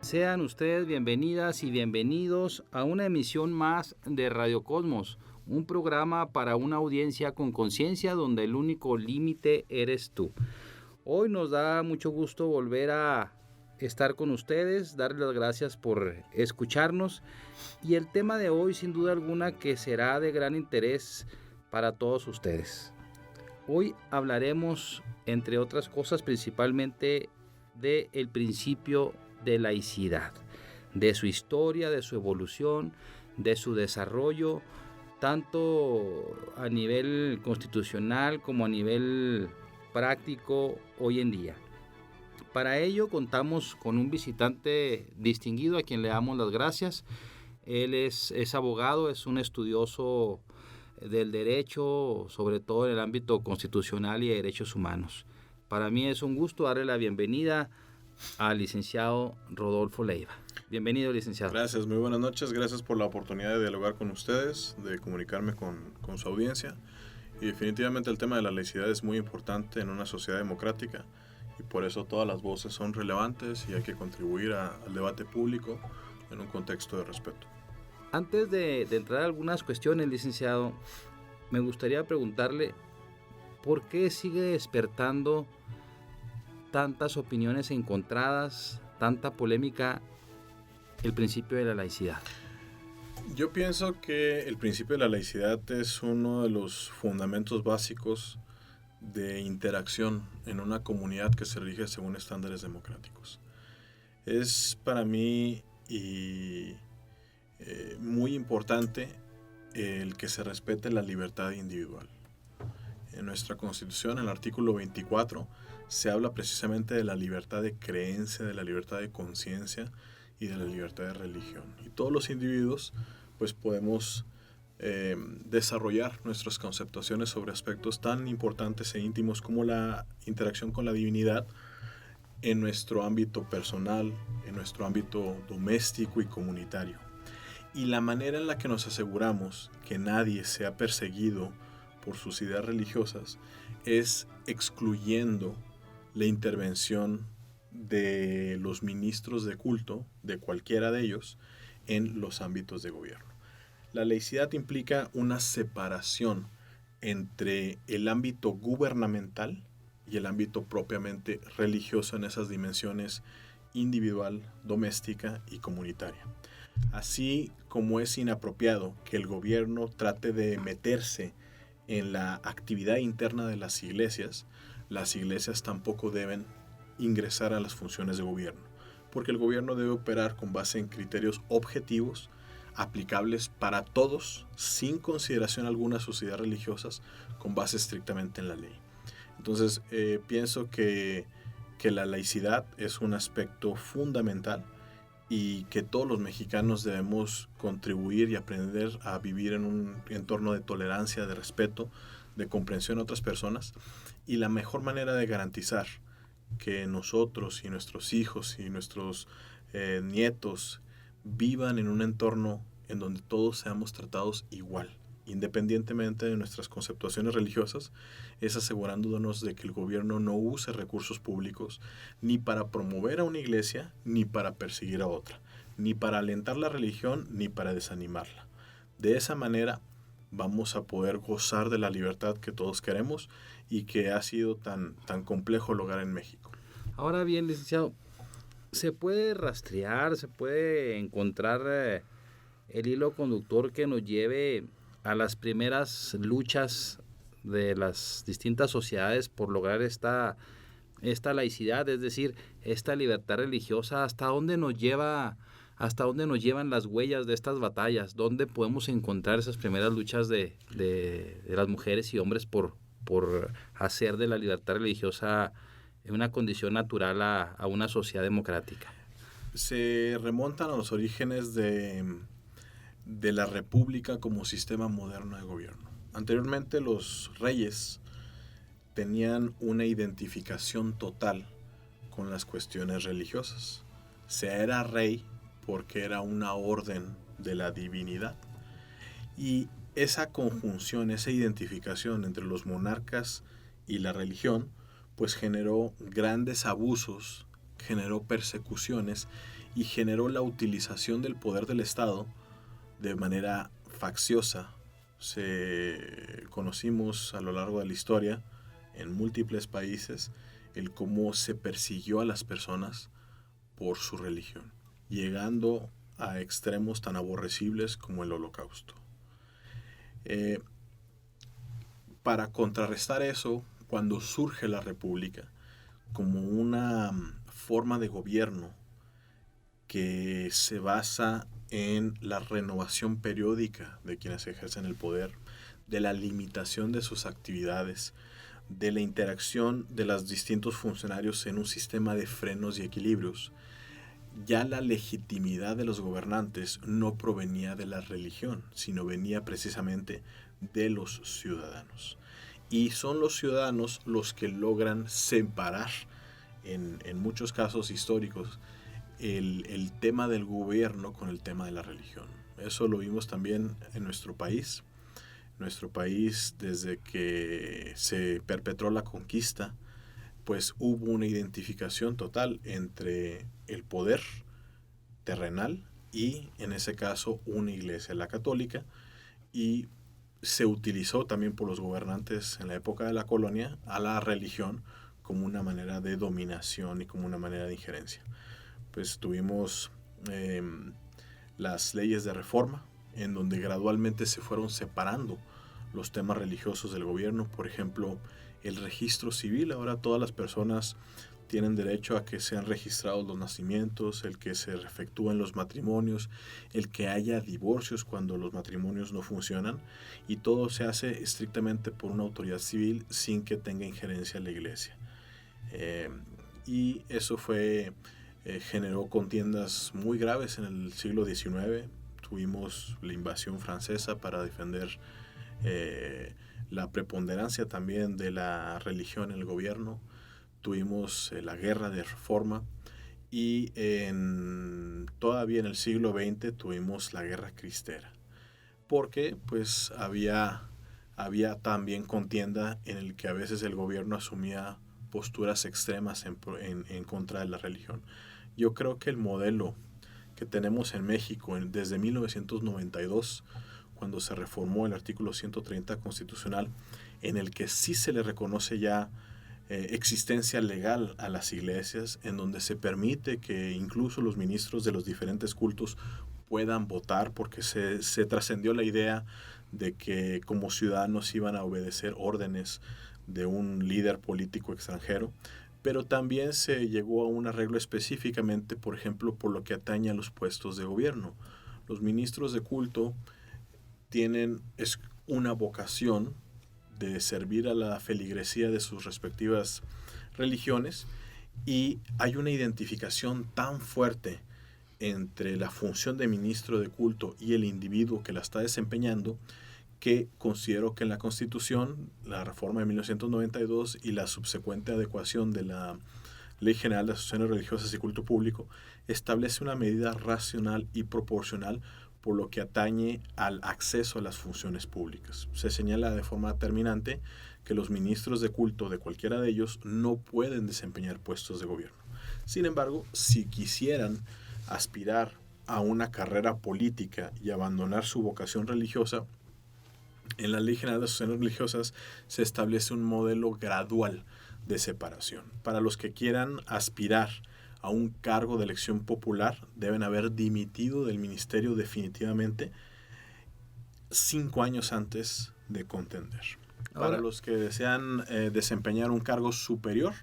Sean ustedes bienvenidas y bienvenidos a una emisión más de Radio Cosmos, un programa para una audiencia con conciencia donde el único límite eres tú. Hoy nos da mucho gusto volver a estar con ustedes, darles las gracias por escucharnos y el tema de hoy sin duda alguna que será de gran interés para todos ustedes. Hoy hablaremos, entre otras cosas, principalmente del principio de laicidad, de su historia, de su evolución, de su desarrollo, tanto a nivel constitucional como a nivel práctico hoy en día. Para ello contamos con un visitante distinguido a quien le damos las gracias. Él es abogado, es un estudioso del derecho, sobre todo en el ámbito constitucional y de derechos humanos. Para mí es un gusto darle la bienvenida al licenciado Rodolfo Leiva. Bienvenido, licenciado. Gracias, muy buenas noches. Gracias por la oportunidad de dialogar con ustedes, de comunicarme con su audiencia. Y definitivamente el tema de la laicidad es muy importante en una sociedad democrática y por eso todas las voces son relevantes y hay que contribuir al debate público en un contexto de respeto. Antes de entrar a algunas cuestiones, licenciado, me gustaría preguntarle ¿por qué sigue despertando tantas opiniones encontradas, tanta polémica el principio de la laicidad? Yo pienso que el principio de la laicidad es uno de los fundamentos básicos de interacción en una comunidad que se rige según estándares democráticos. Es para mí muy importante el que se respete la libertad individual. En nuestra Constitución, en el artículo 24, se habla precisamente de la libertad de creencia, de la libertad de conciencia y de la libertad de religión. Y todos los individuos pues podemos desarrollar nuestras conceptuaciones sobre aspectos tan importantes e íntimos como la interacción con la divinidad en nuestro ámbito personal, en nuestro ámbito doméstico y comunitario. Y la manera en la que nos aseguramos que nadie sea perseguido por sus ideas religiosas es excluyendo la intervención de los ministros de culto, de cualquiera de ellos, en los ámbitos de gobierno. La laicidad implica una separación entre el ámbito gubernamental y el ámbito propiamente religioso en esas dimensiones individual, doméstica y comunitaria. Así como es inapropiado que el gobierno trate de meterse en la actividad interna de las iglesias tampoco deben ingresar a las funciones de gobierno, porque el gobierno debe operar con base en criterios objetivos, aplicables para todos, sin consideración alguna a sus ideas religiosas, con base estrictamente en la ley. Entonces, pienso que la laicidad es un aspecto fundamental y que todos los mexicanos debemos contribuir y aprender a vivir en un entorno de tolerancia, de respeto, de comprensión a otras personas. Y la mejor manera de garantizar que nosotros y nuestros hijos y nuestros nietos vivan en un entorno en donde todos seamos tratados igual, independientemente de nuestras conceptuaciones religiosas, es asegurándonos de que el gobierno no use recursos públicos ni para promover a una iglesia, ni para perseguir a otra, ni para alentar la religión, ni para desanimarla. De esa manera vamos a poder gozar de la libertad que todos queremos y que ha sido tan complejo lograr en México. Ahora bien, licenciado, ¿se puede rastrear, se puede encontrar el hilo conductor que nos lleve a las primeras luchas de las distintas sociedades por lograr esta laicidad, es decir, esta libertad religiosa? ¿Hasta dónde nos llevan las huellas de estas batallas? ¿Dónde podemos encontrar esas primeras luchas de las mujeres y hombres por hacer de la libertad religiosa una condición natural a una sociedad democrática? Se remontan a los orígenes de la república como sistema moderno de gobierno. Anteriormente los reyes tenían una identificación total con las cuestiones religiosas. Se era rey porque era una orden de la divinidad. Y esa conjunción, esa identificación entre los monarcas y la religión, pues generó grandes abusos, generó persecuciones y generó la utilización del poder del Estado de manera facciosa. Conocimos a lo largo de la historia, en múltiples países, el cómo se persiguió a las personas por su religión, llegando a extremos tan aborrecibles como el Holocausto. Para contrarrestar eso, cuando surge la República como una forma de gobierno que se basa en la renovación periódica de quienes ejercen el poder, de la limitación de sus actividades, de la interacción de los distintos funcionarios en un sistema de frenos y equilibrios, ya la legitimidad de los gobernantes no provenía de la religión, sino venía precisamente de los ciudadanos. Y son los ciudadanos los que logran separar, en muchos casos históricos, el tema del gobierno con el tema de la religión. Eso lo vimos también en nuestro país. Nuestro país, desde que se perpetró la conquista, pues hubo una identificación total entre el poder terrenal y, en ese caso, una iglesia, la católica, y se utilizó también por los gobernantes en la época de la colonia a la religión como una manera de dominación y como una manera de injerencia. Pues tuvimos las leyes de reforma, en donde gradualmente se fueron separando los temas religiosos del gobierno. Por ejemplo, el registro civil. Ahora todas las personas tienen derecho a que sean registrados los nacimientos, el que se efectúen los matrimonios, el que haya divorcios cuando los matrimonios no funcionan, y todo se hace estrictamente por una autoridad civil sin que tenga injerencia la iglesia. Y eso generó contiendas muy graves en el siglo XIX. Tuvimos la invasión francesa para defender la preponderancia también de la religión en el gobierno. Tuvimos la guerra de reforma y todavía en el siglo XX tuvimos la guerra cristera, porque pues había también contienda en el que a veces el gobierno asumía posturas extremas en contra de la religión. Yo creo que el modelo que tenemos en México desde 1992, cuando se reformó el artículo 130 constitucional, en el que sí se le reconoce ya existencia legal a las iglesias, en donde se permite que incluso los ministros de los diferentes cultos puedan votar, porque se trascendió la idea de que como ciudadanos iban a obedecer órdenes de un líder político extranjero, pero también se llegó a un arreglo específicamente, por ejemplo, por lo que atañe a los puestos de gobierno. Los ministros de culto tienen una vocación de servir a la feligresía de sus respectivas religiones, y hay una identificación tan fuerte entre la función de ministro de culto y el individuo que la está desempeñando, que considero que en la Constitución, la reforma de 1992 y la subsecuente adecuación de la Ley General de Asociaciones Religiosas y Culto Público establece una medida racional y proporcional por lo que atañe al acceso a las funciones públicas. Se señala de forma terminante que los ministros de culto de cualquiera de ellos no pueden desempeñar puestos de gobierno. Sin embargo, si quisieran aspirar a una carrera política y abandonar su vocación religiosa, en la Ley General de Asociaciones Religiosas se establece un modelo gradual de separación. Para los que quieran aspirar a un cargo de elección popular, deben haber dimitido del ministerio definitivamente 5 años antes de contender. Para los que desean desempeñar un cargo superior,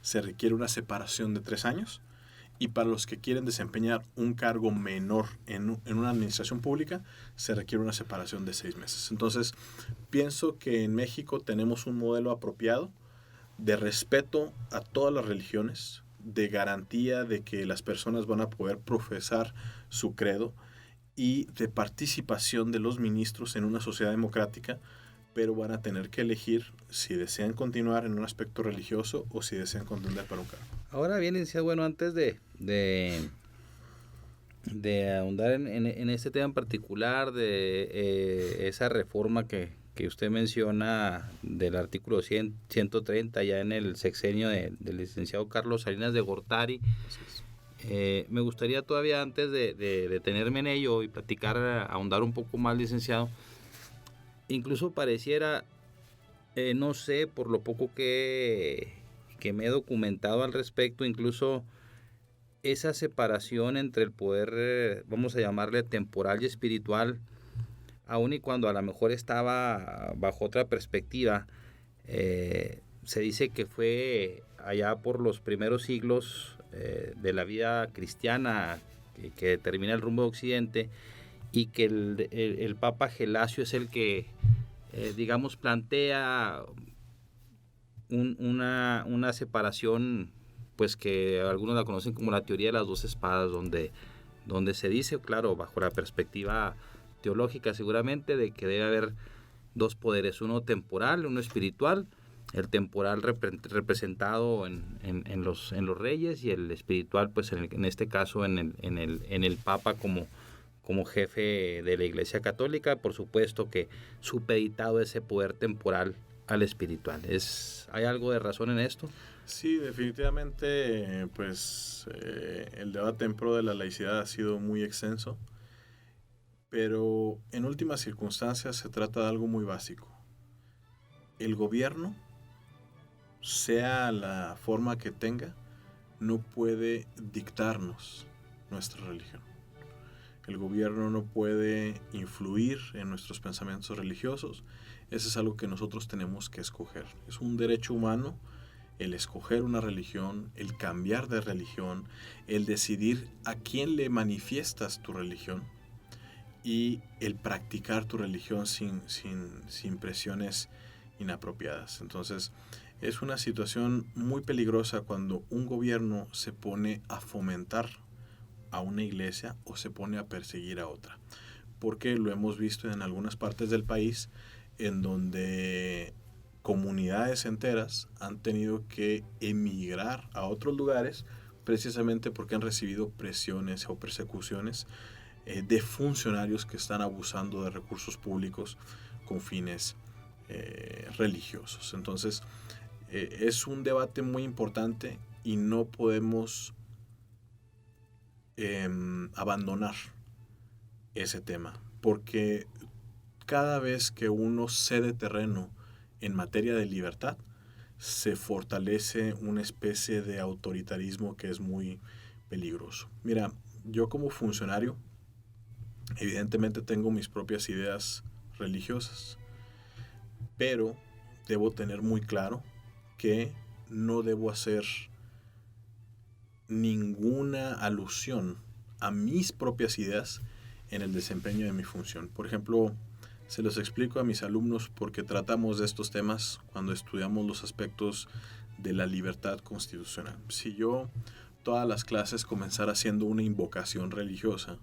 se requiere una separación de 3 años. Y para los que quieren desempeñar un cargo menor en una administración pública, se requiere una separación de 6 meses. Entonces, pienso que en México tenemos un modelo apropiado de respeto a todas las religiones, de garantía de que las personas van a poder profesar su credo, y de participación de los ministros en una sociedad democrática, pero van a tener que elegir si desean continuar en un aspecto religioso o si desean contender para un cargo. Ahora bien, bueno, antes de ahondar en este tema en particular de esa reforma que usted menciona del artículo 130 ya en el sexenio del licenciado Carlos Salinas de Gortari, Me gustaría todavía, antes de detenerme en ello y platicar, ahondar un poco más, licenciado, incluso pareciera, no sé, por lo poco que me he documentado al respecto, incluso esa separación entre el poder, vamos a llamarle temporal y espiritual, aun y cuando a lo mejor estaba bajo otra perspectiva, se dice que fue allá por los primeros siglos de la vida cristiana que determina el rumbo de Occidente, y que el Papa Gelasio es el que, digamos, plantea una separación, pues que algunos la conocen como la teoría de las dos espadas, donde se dice, claro, bajo la perspectiva teológica seguramente, de que debe haber dos poderes, uno temporal, uno espiritual, el temporal representado en los reyes, y el espiritual, pues en este caso en el Papa como jefe de la Iglesia Católica, por supuesto que supeditado ese poder temporal al espiritual. ¿Hay algo de razón en esto? Sí, definitivamente, pues el debate en pro de la laicidad ha sido muy extenso, pero en últimas circunstancias se trata de algo muy básico. El gobierno, sea la forma que tenga, no puede dictarnos nuestra religión. El gobierno no puede influir en nuestros pensamientos religiosos. Eso es algo que nosotros tenemos que escoger. Es un derecho humano el escoger una religión, el cambiar de religión, el decidir a quién le manifiestas tu religión y el practicar tu religión sin presiones inapropiadas. Entonces, es una situación muy peligrosa cuando un gobierno se pone a fomentar a una iglesia o se pone a perseguir a otra. Porque lo hemos visto en algunas partes del país en donde comunidades enteras han tenido que emigrar a otros lugares precisamente porque han recibido presiones o persecuciones de funcionarios que están abusando de recursos públicos con fines religiosos. Entonces, es un debate muy importante y no podemos abandonar ese tema, porque cada vez que uno cede terreno en materia de libertad, se fortalece una especie de autoritarismo que es muy peligroso. Mira, yo como funcionario, evidentemente tengo mis propias ideas religiosas, pero debo tener muy claro que no debo hacer ninguna alusión a mis propias ideas en el desempeño de mi función. Por ejemplo, se los explico a mis alumnos porque tratamos de estos temas cuando estudiamos los aspectos de la libertad constitucional. Si yo todas las clases comenzara haciendo una invocación religiosa,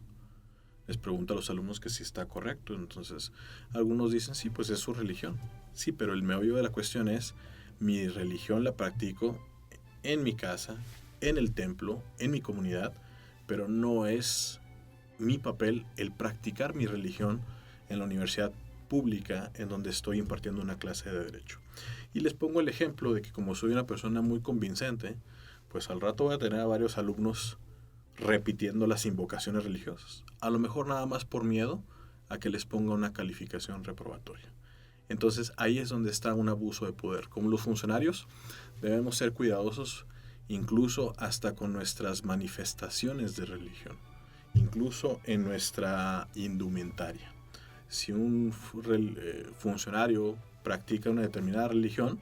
les pregunto a los alumnos que si está correcto. Entonces, algunos dicen, sí, pues es su religión. Sí, pero el meollo de la cuestión es, mi religión la practico en mi casa, en el templo, en mi comunidad, pero no es mi papel el practicar mi religión en la universidad pública en donde estoy impartiendo una clase de derecho. Y les pongo el ejemplo de que como soy una persona muy convincente, pues al rato voy a tener a varios alumnos repitiendo las invocaciones religiosas. A lo mejor nada más por miedo a que les ponga una calificación reprobatoria. Entonces ahí es donde está un abuso de poder. Como los funcionarios debemos ser cuidadosos incluso hasta con nuestras manifestaciones de religión, incluso en nuestra indumentaria. Si un funcionario practica una determinada religión,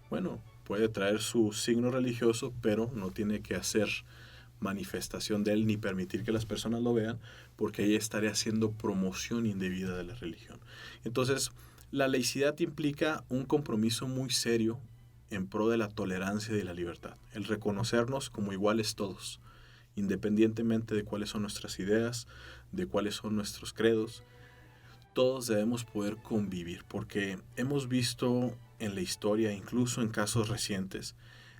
bueno, puede traer su signo religioso, pero no tiene que hacer manifestación de él ni permitir que las personas lo vean, porque ahí estaría haciendo promoción indebida de la religión. Entonces, la laicidad implica un compromiso muy serio en pro de la tolerancia y de la libertad, el reconocernos como iguales todos, independientemente de cuáles son nuestras ideas, de cuáles son nuestros credos. Todos debemos poder convivir, porque hemos visto en la historia, incluso en casos recientes,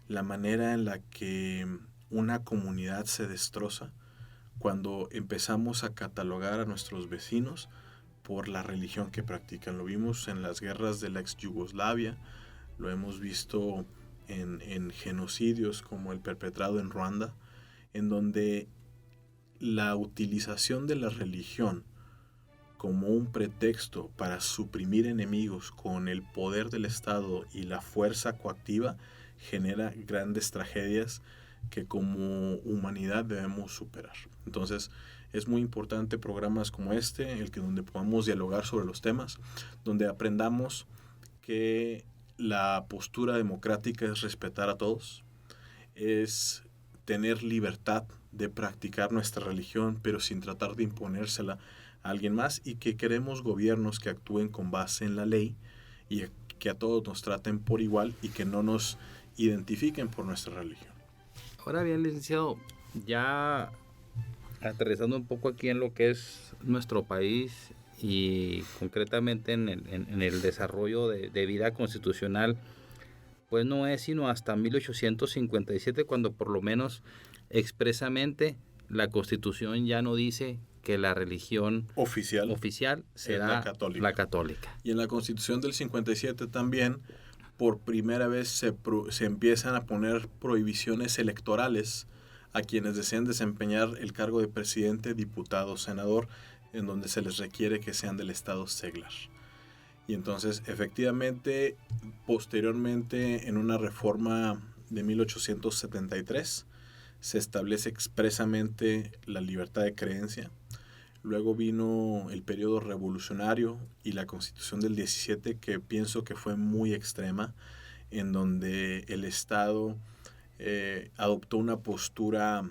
la manera en la que una comunidad se destroza cuando empezamos a catalogar a nuestros vecinos por la religión que practican. Lo vimos en las guerras de la ex Yugoslavia, lo hemos visto en genocidios como el perpetrado en Ruanda, en donde la utilización de la religión como un pretexto para suprimir enemigos con el poder del Estado y la fuerza coactiva genera grandes tragedias que como humanidad debemos superar. Entonces es muy importante programas como este, donde podamos dialogar sobre los temas, donde aprendamos que la postura democrática es respetar a todos, es tener libertad de practicar nuestra religión, pero sin tratar de imponérsela a alguien más, y que queremos gobiernos que actúen con base en la ley y que a todos nos traten por igual y que no nos identifiquen por nuestra religión. Ahora bien, licenciado, ya aterrizando un poco aquí en lo que es nuestro país y concretamente en el desarrollo de vida constitucional, pues no es sino hasta 1857 cuando por lo menos expresamente la Constitución ya no dice que la religión oficial será la católica. Y en la Constitución del 57 también, por primera vez se empiezan a poner prohibiciones electorales a quienes desean desempeñar el cargo de presidente, diputado, senador, en donde se les requiere que sean del estado seglar. Y entonces, efectivamente, posteriormente, en una reforma de 1873, se establece expresamente la libertad de creencia. Luego vino el periodo revolucionario y la Constitución del 17, que pienso que fue muy extrema, en donde el Estado adoptó una postura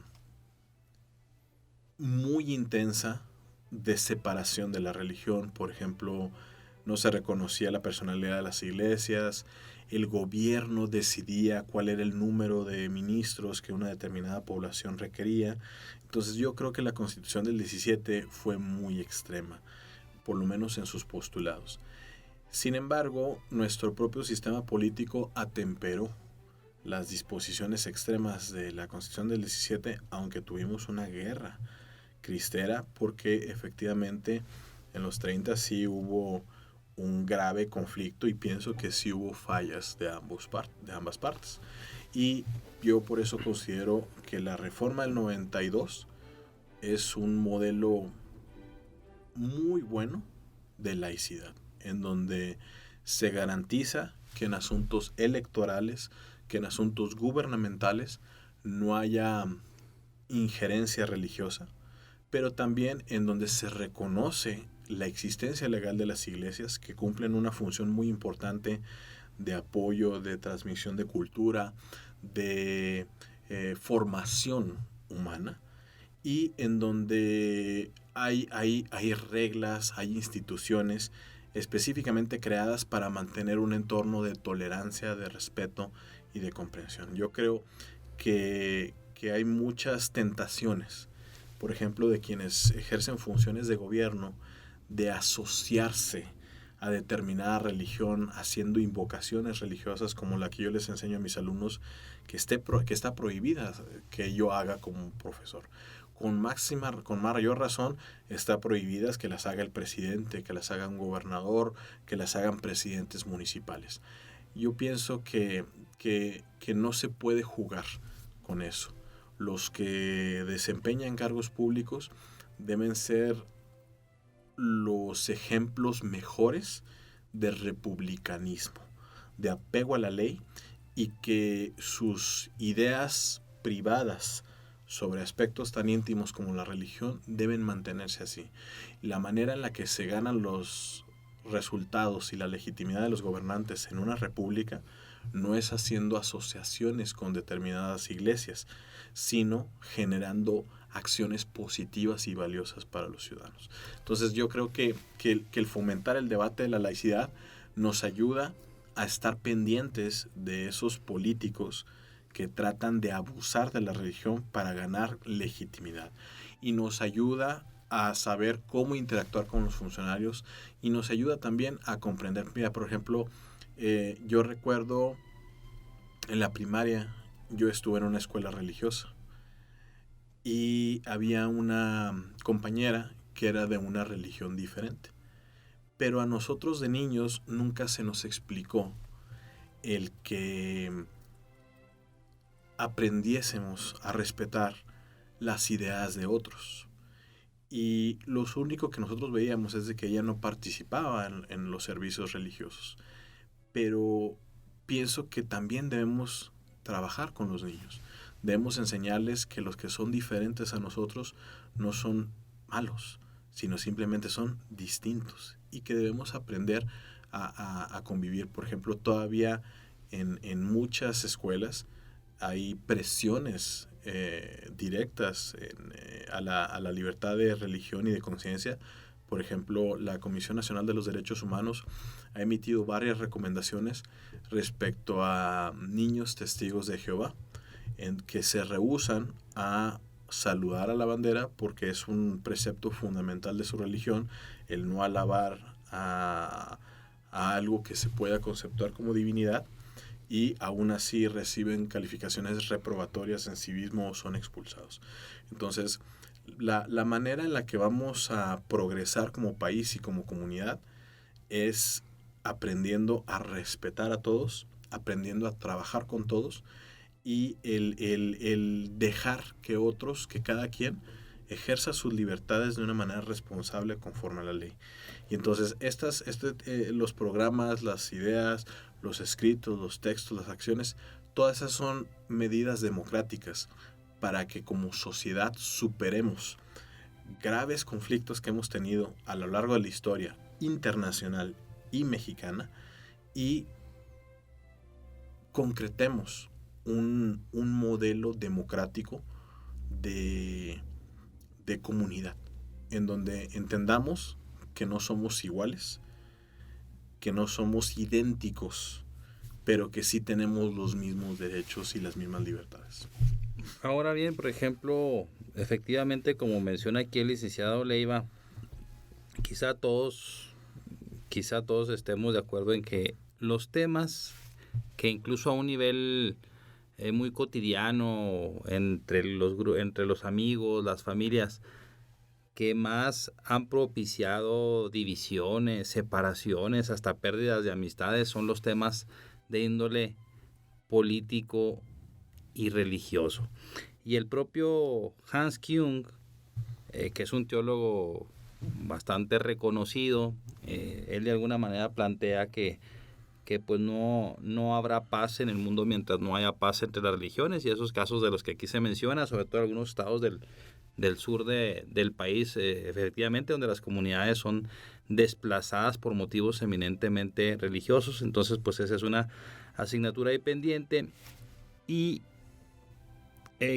muy intensa de separación de la religión. Por ejemplo, no se reconocía la personalidad de las iglesias, el gobierno decidía cuál era el número de ministros que una determinada población requería. Entonces yo creo que la Constitución del 17 fue muy extrema, por lo menos en sus postulados. Sin embargo, nuestro propio sistema político atemperó las disposiciones extremas de la Constitución del 17, aunque tuvimos una guerra cristera, porque efectivamente en los 30 sí hubo un grave conflicto y pienso que sí hubo fallas de ambas partes. Y yo por eso considero que la reforma del 92 es un modelo muy bueno de laicidad, en donde se garantiza que en asuntos electorales, que en asuntos gubernamentales no haya injerencia religiosa, pero también en donde se reconoce la existencia legal de las iglesias, que cumplen una función muy importante de apoyo, de transmisión de cultura, de formación humana, y en donde hay reglas, hay instituciones específicamente creadas para mantener un entorno de tolerancia, de respeto y de comprensión. Yo creo que hay muchas tentaciones, por ejemplo, de quienes ejercen funciones de gobierno, de asociarse a determinada religión, haciendo invocaciones religiosas como la que yo les enseño a mis alumnos, que está prohibida que yo haga como profesor. Con mayor razón está prohibidas que las haga el presidente, que las haga un gobernador, que las hagan presidentes municipales. Yo pienso que no se puede jugar con eso. Los que desempeñan cargos públicos deben ser los ejemplos mejores de republicanismo, de apego a la ley, y que sus ideas privadas sobre aspectos tan íntimos como la religión deben mantenerse así. La manera en la que se ganan los resultados y la legitimidad de los gobernantes en una república no es haciendo asociaciones con determinadas iglesias, sino generando acciones positivas y valiosas para los ciudadanos. Entonces yo creo que el fomentar el debate de la laicidad nos ayuda a estar pendientes de esos políticos que tratan de abusar de la religión para ganar legitimidad, y nos ayuda a saber cómo interactuar con los funcionarios, y nos ayuda también a comprender. Mira, por ejemplo, yo recuerdo en la primaria, yo estuve en una escuela religiosa y había una compañera que era de una religión diferente, pero a nosotros de niños nunca se nos explicó el que aprendiésemos a respetar las ideas de otros. Y lo único que nosotros veíamos es de que ella no participaba en los servicios religiosos. Pero pienso que también debemos trabajar con los niños. Debemos enseñarles que los que son diferentes a nosotros no son malos, sino simplemente son distintos y que debemos aprender a convivir. Por ejemplo, todavía en muchas escuelas hay presiones directas a la libertad de religión y de conciencia. Por ejemplo, la Comisión Nacional de los Derechos Humanos ha emitido varias recomendaciones respecto a niños testigos de Jehová, en que se rehúsan a saludar a la bandera porque es un precepto fundamental de su religión, el no alabar a algo que se pueda conceptuar como divinidad, y aún así reciben calificaciones reprobatorias en civismo o son expulsados. Entonces, la manera en la que vamos a progresar como país y como comunidad es aprendiendo a respetar a todos, aprendiendo a trabajar con todos y el dejar que otros, que cada quien ejerza sus libertades de una manera responsable conforme a la ley. Y entonces los programas, las ideas, los escritos, los textos, las acciones, todas esas son medidas democráticas para que como sociedad superemos graves conflictos que hemos tenido a lo largo de la historia internacional y mexicana y concretemos un modelo democrático de comunidad, en donde entendamos que no somos iguales, que no somos idénticos, pero que sí tenemos los mismos derechos y las mismas libertades. Ahora bien, por ejemplo, efectivamente, como menciona aquí el licenciado Leiva, quizá todos estemos de acuerdo en que los temas que incluso a un nivel muy cotidiano entre los amigos, las familias, que más han propiciado divisiones, separaciones, hasta pérdidas de amistades, son los temas de índole político y religioso. Y el propio Hans Küng, que es un teólogo bastante reconocido, él de alguna manera plantea que pues no habrá paz en el mundo mientras no haya paz entre las religiones, y esos casos de los que aquí se menciona, sobre todo algunos estados del sur del país, efectivamente, donde las comunidades son desplazadas por motivos eminentemente religiosos. Entonces, pues esa es una asignatura ahí pendiente, y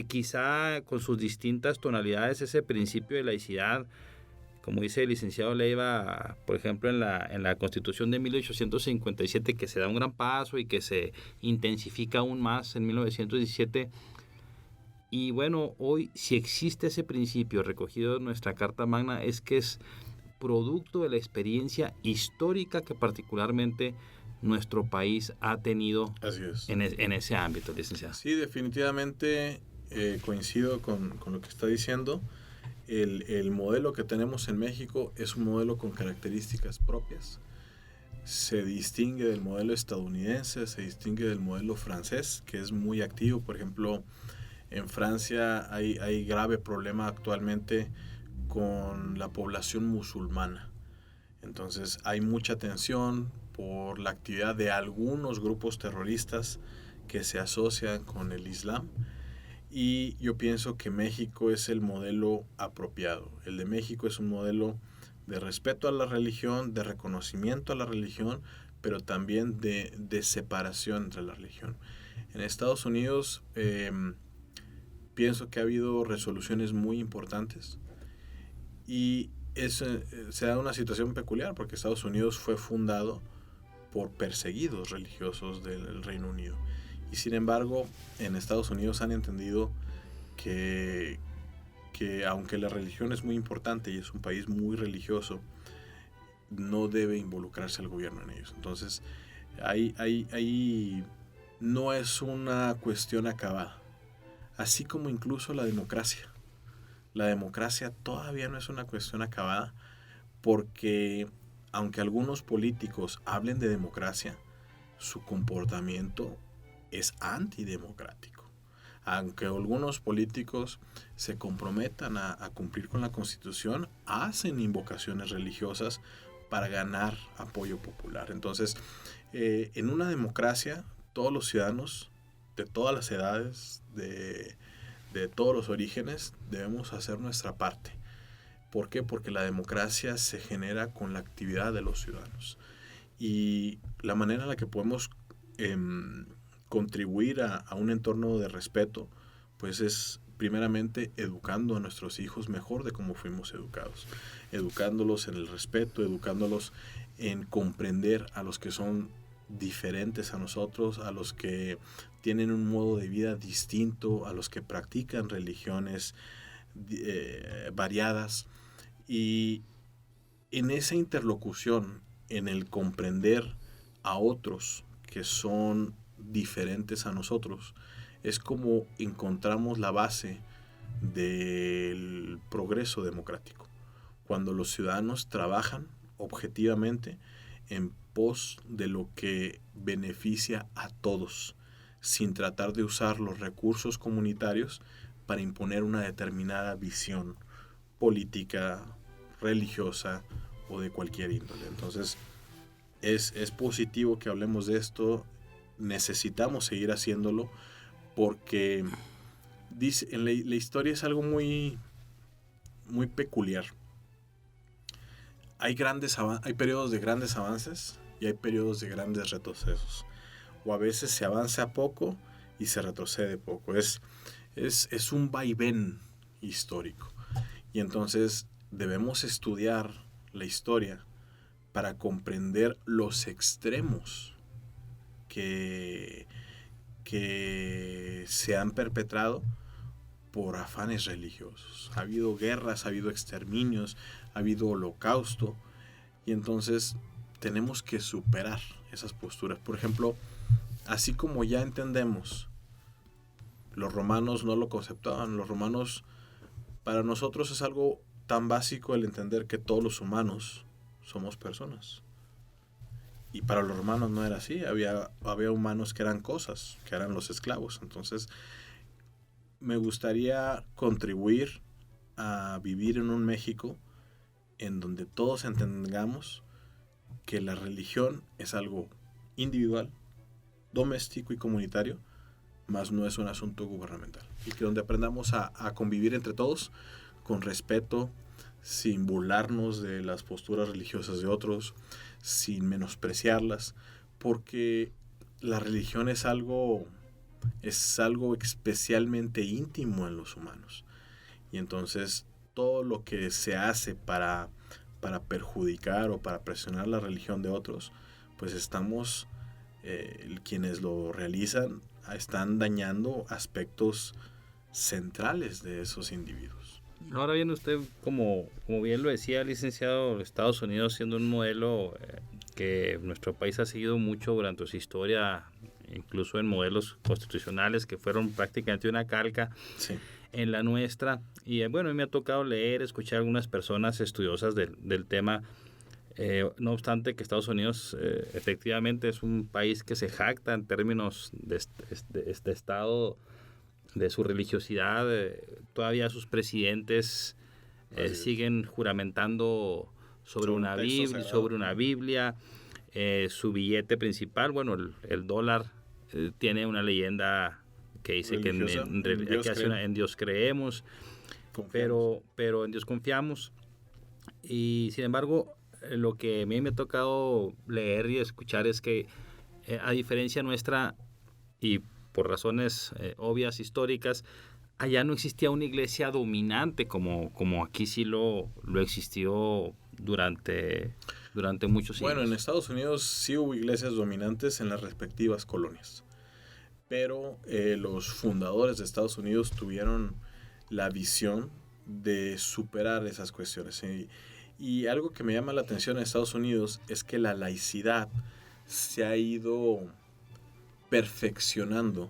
quizá con sus distintas tonalidades ese principio de laicidad, como dice el licenciado Leiva, por ejemplo, en la Constitución de 1857, que se da un gran paso y que se intensifica aún más en 1917. Y bueno, hoy si existe ese principio recogido en nuestra Carta Magna, es que es producto de la experiencia histórica que particularmente nuestro país ha tenido. Así es. En ese ámbito, licenciado. Sí, definitivamente coincido con lo que está diciendo. El modelo que tenemos en México es un modelo con características propias. Se distingue del modelo estadounidense, se distingue del modelo francés, que es muy activo. Por ejemplo, en Francia hay grave problema actualmente con la población musulmana. Entonces hay mucha tensión por la actividad de algunos grupos terroristas que se asocian con el Islam. Y yo pienso que México es el modelo apropiado. El de México es un modelo de respeto a la religión, de reconocimiento a la religión, pero también de separación entre la religión. En Estados Unidos pienso que ha habido resoluciones muy importantes y se da una situación peculiar porque Estados Unidos fue fundado por perseguidos religiosos del Reino Unido. Y sin embargo, en Estados Unidos han entendido que aunque la religión es muy importante y es un país muy religioso, no debe involucrarse el gobierno en ellos. Entonces, ahí no es una cuestión acabada. Así como incluso la democracia. La democracia todavía no es una cuestión acabada porque, aunque algunos políticos hablen de democracia, su comportamiento es antidemocrático. Aunque algunos políticos se comprometan a cumplir con la Constitución, hacen invocaciones religiosas para ganar apoyo popular. Entonces, en una democracia, todos los ciudadanos de todas las edades, de todos los orígenes, debemos hacer nuestra parte. ¿Por qué? Porque la democracia se genera con la actividad de los ciudadanos. Y la manera en la que podemos contribuir a un entorno de respeto, pues es primeramente educando a nuestros hijos mejor de cómo fuimos educados, educándolos en el respeto, educándolos en comprender a los que son diferentes a nosotros, a los que tienen un modo de vida distinto, a los que practican religiones variadas. Y en esa interlocución, en el comprender a otros que son diferentes a nosotros, es como encontramos la base del progreso democrático. Cuando los ciudadanos trabajan objetivamente en pos de lo que beneficia a todos, sin tratar de usar los recursos comunitarios para imponer una determinada visión política, religiosa o de cualquier índole. Entonces, es positivo que hablemos de esto. Necesitamos seguir haciéndolo porque dice, en la historia es algo muy, muy peculiar. Hay periodos de grandes avances y hay periodos de grandes retrocesos. O a veces se avanza poco y se retrocede poco. Es un vaivén histórico. Y entonces debemos estudiar la historia para comprender los extremos que se han perpetrado por afanes religiosos. Ha habido guerras, ha habido exterminios, ha habido holocausto, y entonces tenemos que superar esas posturas. Por ejemplo, así como ya entendemos, los romanos no lo conceptuaban. Los romanos, para nosotros es algo tan básico el entender que todos los humanos somos personas. Y para los romanos no era así. Había humanos que eran cosas, que eran los esclavos. Entonces, me gustaría contribuir a vivir en un México en donde todos entendamos que la religión es algo individual, doméstico y comunitario, más no es un asunto gubernamental. Y que donde aprendamos a convivir entre todos con respeto, sin burlarnos de las posturas religiosas de otros, sin menospreciarlas, porque la religión es algo especialmente íntimo en los humanos. Y entonces todo lo que se hace para perjudicar o para presionar la religión de otros, pues estamos, quienes lo realizan, están dañando aspectos centrales de esos individuos. Ahora bien, usted, como bien lo decía, licenciado, Estados Unidos siendo un modelo que nuestro país ha seguido mucho durante su historia, incluso en modelos constitucionales que fueron prácticamente una calca en la nuestra. Y bueno, a mí me ha tocado leer, escuchar a algunas personas estudiosas del tema. No obstante que Estados Unidos efectivamente es un país que se jacta en términos de este estado, de su religiosidad. Todavía sus presidentes siguen juramentando sobre una Biblia. Su billete principal, bueno, el dólar, tiene una leyenda que dice que en Dios creemos, pero en Dios confiamos. Y sin embargo, lo que a mí me ha tocado leer y escuchar es que a diferencia nuestra, y por razones obvias, históricas, allá no existía una iglesia dominante como aquí sí lo existió durante muchos siglos. Bueno, en Estados Unidos sí hubo iglesias dominantes en las respectivas colonias, pero los fundadores de Estados Unidos tuvieron la visión de superar esas cuestiones. Y algo que me llama la atención en Estados Unidos es que la laicidad se ha ido perfeccionando,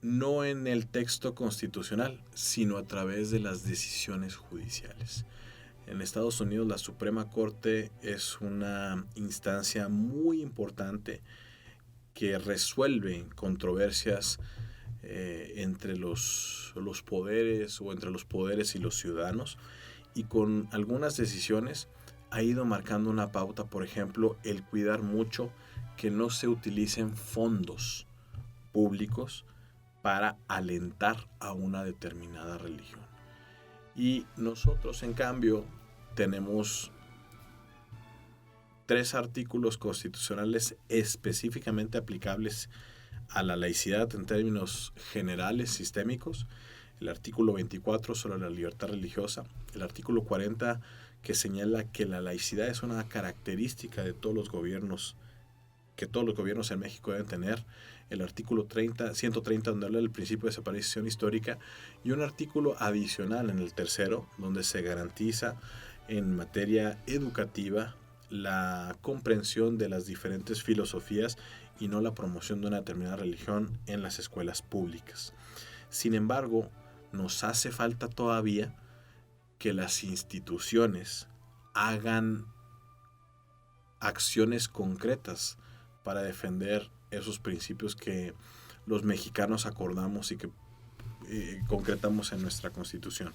no en el texto constitucional, sino a través de las decisiones judiciales. En Estados Unidos la Suprema Corte es una instancia muy importante que resuelve controversias entre los poderes o entre los poderes y los ciudadanos, y con algunas decisiones ha ido marcando una pauta. Por ejemplo, el cuidar mucho que no se utilicen fondos públicos para alentar a una determinada religión. Y nosotros, en cambio, tenemos 3 artículos constitucionales específicamente aplicables a la laicidad en términos generales, sistémicos. El artículo 24 sobre la libertad religiosa, el artículo 40 que señala que la laicidad es una característica de todos los gobiernos, que todos los gobiernos en México deben tener, el artículo 130 donde habla del principio de separación histórica, y un artículo adicional en el tercero donde se garantiza en materia educativa la comprensión de las diferentes filosofías y no la promoción de una determinada religión en las escuelas públicas. Sin embargo, nos hace falta todavía que las instituciones hagan acciones concretas para defender esos principios que los mexicanos acordamos y que concretamos en nuestra Constitución.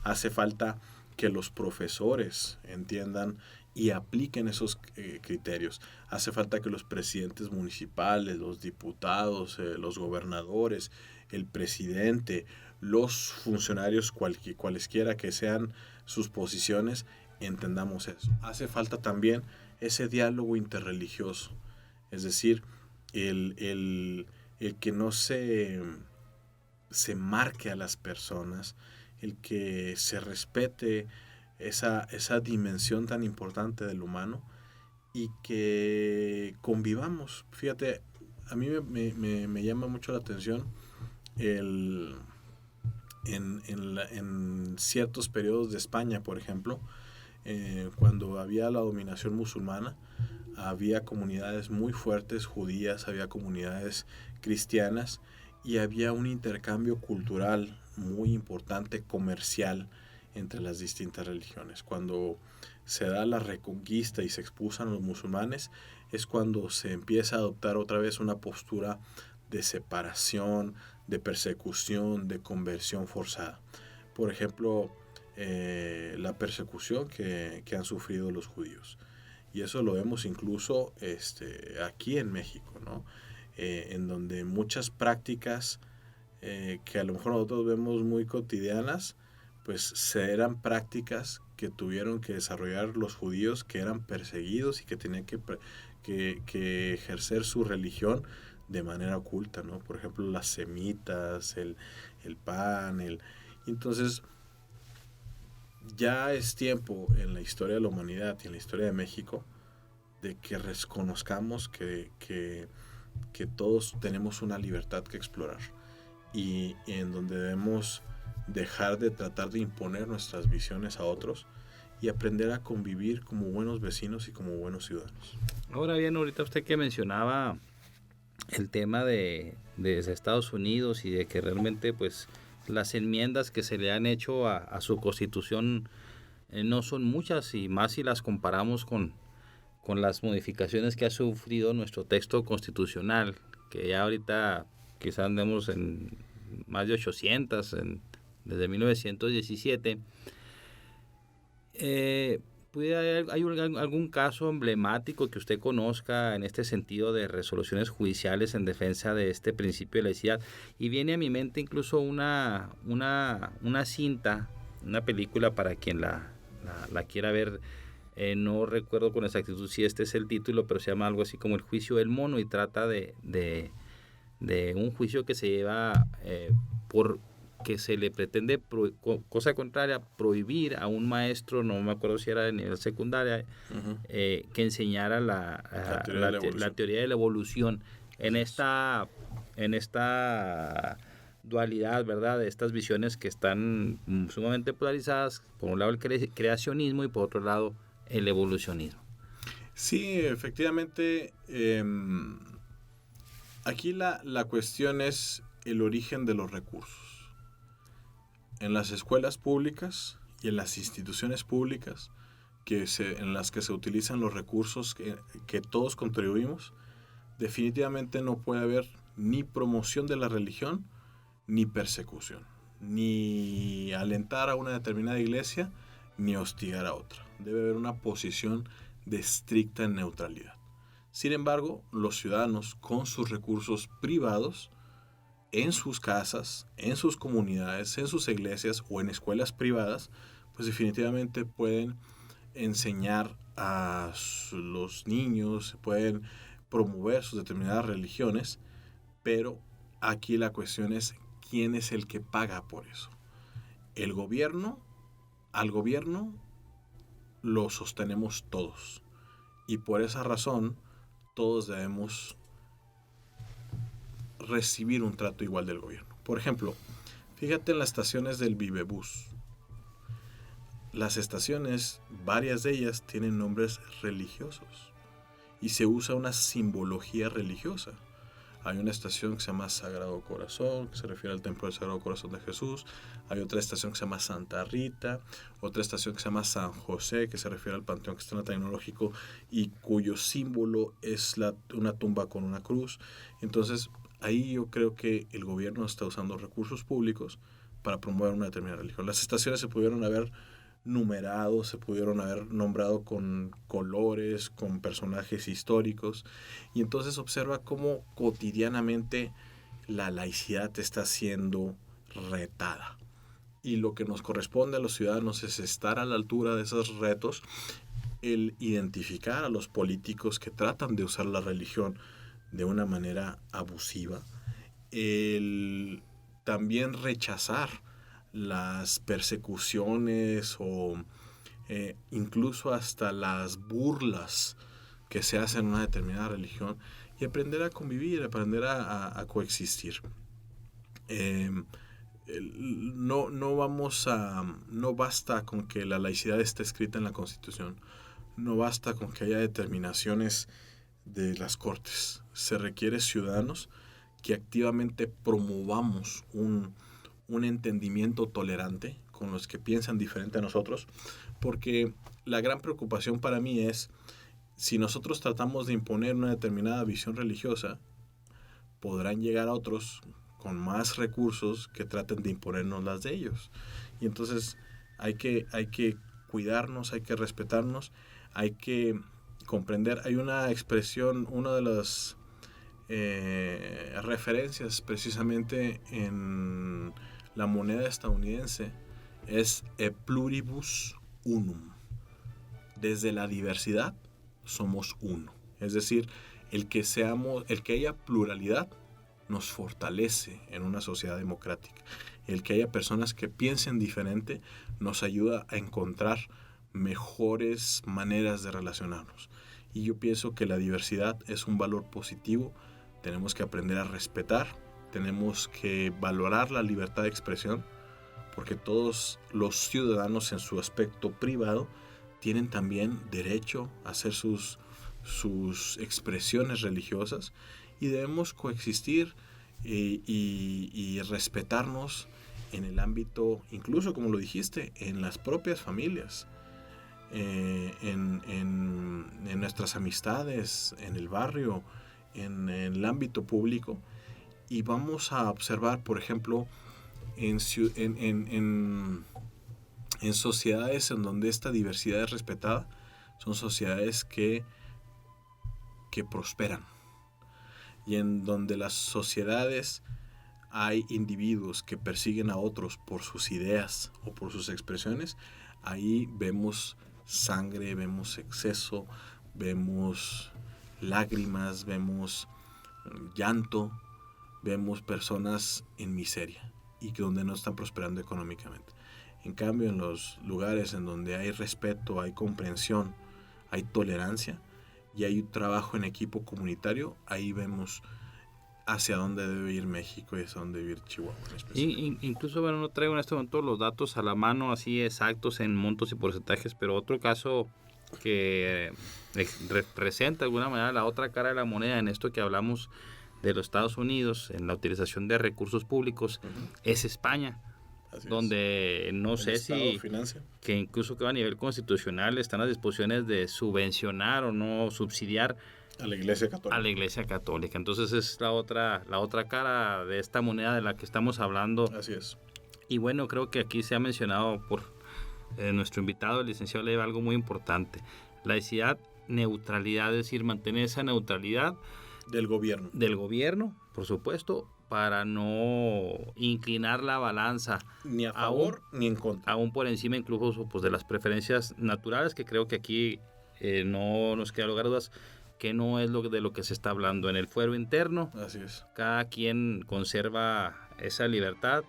Hace falta que los profesores entiendan y apliquen esos criterios. Hace falta que los presidentes municipales, los diputados, los gobernadores, el presidente, los funcionarios cualesquiera que sean sus posiciones, entendamos eso. Hace falta también ese diálogo interreligioso, es decir, el que no se marque a las personas, el que se respete esa dimensión tan importante del humano y que convivamos. Fíjate, a mí me llama mucho la atención en ciertos periodos de España, por ejemplo, cuando había la dominación musulmana, había comunidades muy fuertes judías, había comunidades cristianas y había un intercambio cultural muy importante, comercial, entre las distintas religiones. Cuando se da la reconquista y se expulsan los musulmanes, es cuando se empieza a adoptar otra vez una postura de separación, de persecución, de conversión forzada. Por ejemplo, la persecución que han sufrido los judíos. Y eso lo vemos incluso aquí en México, ¿no? En donde muchas prácticas que a lo mejor nosotros vemos muy cotidianas, pues eran prácticas que tuvieron que desarrollar los judíos, que eran perseguidos y que tenían que ejercer su religión de manera oculta, ¿no? Por ejemplo, las semitas, el pan, Entonces, ya es tiempo en la historia de la humanidad y en la historia de México de que reconozcamos que todos tenemos una libertad que explorar y en donde debemos dejar de tratar de imponer nuestras visiones a otros y aprender a convivir como buenos vecinos y como buenos ciudadanos. Ahora bien, ahorita usted que mencionaba el tema de Estados Unidos y de que realmente pues las enmiendas que se le han hecho a su Constitución no son muchas, y más si las comparamos con las modificaciones que ha sufrido nuestro texto constitucional, que ya ahorita quizás andemos en más de 800 desde 1917. ¿Hay algún caso emblemático que usted conozca en este sentido de resoluciones judiciales en defensa de este principio de laicidad? Y viene a mi mente incluso una cinta, una película para quien la quiera ver. No recuerdo con exactitud si este es el título, pero se llama algo así como El juicio del mono, y trata de un juicio que se lleva por que se le pretende, cosa contraria, prohibir a un maestro, no me acuerdo si era de nivel secundaria, que enseñara la teoría de la evolución en esta dualidad, ¿verdad? De estas visiones que están sumamente polarizadas, por un lado el creacionismo y por otro lado el evolucionismo. Sí, efectivamente, aquí la cuestión es el origen de los recursos. En las escuelas públicas y en las instituciones públicas en las que se utilizan los recursos que todos contribuimos, definitivamente no puede haber ni promoción de la religión ni persecución, ni alentar a una determinada iglesia, ni hostigar a otra. Debe haber una posición de estricta neutralidad. Sin embargo, los ciudadanos con sus recursos privados, en sus casas, en sus comunidades, en sus iglesias o en escuelas privadas, pues definitivamente pueden enseñar a los niños, pueden promover sus determinadas religiones, pero aquí la cuestión es quién es el que paga por eso. El gobierno, al gobierno lo sostenemos todos, y por esa razón todos debemos recibir un trato igual del gobierno. Por ejemplo, fíjate en las estaciones del Vivebús. Las estaciones, varias de ellas tienen nombres religiosos y se usa una simbología religiosa. Hay una estación que se llama Sagrado Corazón, que se refiere al Templo del Sagrado Corazón de Jesús. Hay otra estación que se llama Santa Rita. Otra estación que se llama San José, que se refiere al Panteón Cristiano Tecnológico y cuyo símbolo es una tumba con una cruz. Entonces, ahí yo creo que el gobierno está usando recursos públicos para promover una determinada religión. Las estaciones se pudieron haber numerado, se pudieron haber nombrado con colores, con personajes históricos, y entonces observa cómo cotidianamente la laicidad está siendo retada. Y lo que nos corresponde a los ciudadanos es estar a la altura de esos retos, el identificar a los políticos que tratan de usar la religión de una manera abusiva, el también rechazar las persecuciones o incluso hasta las burlas que se hacen en una determinada religión, y aprender a convivir, aprender a coexistir. No basta con que la laicidad esté escrita en la Constitución, no basta con que haya determinaciones de las Cortes. Se requiere ciudadanos que activamente promovamos un entendimiento tolerante con los que piensan diferente a nosotros, porque la gran preocupación para mí es, si nosotros tratamos de imponer una determinada visión religiosa, podrán llegar a otros con más recursos que traten de imponernos las de ellos. Y entonces hay que cuidarnos, hay que respetarnos, hay que comprender. Hay una expresión, una de las referencias precisamente en la moneda estadounidense es e pluribus unum. Desde la diversidad somos uno. Es decir, el que haya pluralidad nos fortalece en una sociedad democrática. El que haya personas que piensen diferente nos ayuda a encontrar mejores maneras de relacionarnos. Y yo pienso que la diversidad es un valor positivo. Tenemos que aprender a respetar, tenemos que valorar la libertad de expresión, porque todos los ciudadanos en su aspecto privado tienen también derecho a hacer sus expresiones religiosas, y debemos coexistir y respetarnos en el ámbito, incluso como lo dijiste, en las propias familias, en nuestras amistades, en el barrio, en el ámbito público. Y vamos a observar, por ejemplo, en sociedades en donde esta diversidad es respetada, son sociedades que prosperan, y en donde las sociedades hay individuos que persiguen a otros por sus ideas o por sus expresiones, ahí vemos sangre, vemos exceso, vemos lágrimas, vemos llanto, vemos personas en miseria y que donde no están prosperando económicamente. En cambio, en los lugares en donde hay respeto, hay comprensión, hay tolerancia y hay un trabajo en equipo comunitario, ahí vemos hacia dónde debe ir México y hacia dónde debe ir Chihuahua. Incluso, bueno, no traigo en este momento los datos a la mano así exactos en montos y porcentajes, pero otro caso que representa de alguna manera la otra cara de la moneda en esto que hablamos de los Estados Unidos, en la utilización de recursos públicos, es España. Así donde no sé si financia, que incluso que a nivel constitucional están las disposiciones de subvencionar o no subsidiar A la Iglesia Católica. A la Iglesia Católica. Entonces es la otra cara de esta moneda de la que estamos hablando. Así es. Y bueno, creo que aquí se ha mencionado por nuestro invitado, el licenciado Leiva, algo muy importante. Laicidad, neutralidad, es decir, mantener esa neutralidad del gobierno, por supuesto, para no inclinar la balanza ni a favor ni en contra, aún por encima incluso pues, de las preferencias naturales, que creo que aquí no nos queda lugar a dudas que no es de lo que se está hablando. En el fuero interno, así es, cada quien conserva esa libertad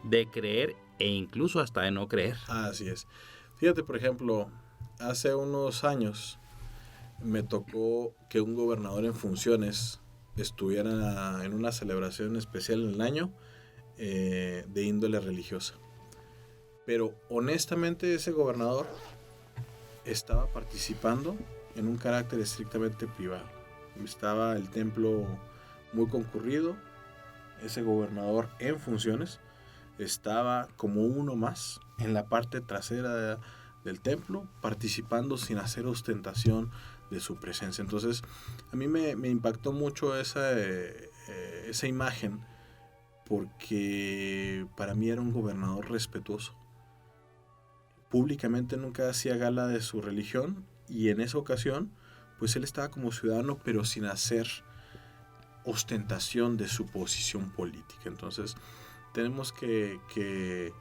de creer e incluso hasta de no creer. Así es. Fíjate, por ejemplo, hace unos años me tocó que un gobernador en funciones estuviera en una celebración especial en el año de índole religiosa. Pero honestamente ese gobernador estaba participando en un carácter estrictamente privado. Estaba el templo muy concurrido, ese gobernador en funciones estaba como uno más en la parte trasera del templo, participando sin hacer ostentación de su presencia. Entonces, a mí me impactó mucho esa imagen, porque para mí era un gobernador respetuoso. Públicamente nunca hacía gala de su religión, y en esa ocasión, pues él estaba como ciudadano, pero sin hacer ostentación de su posición política. Entonces, tenemos que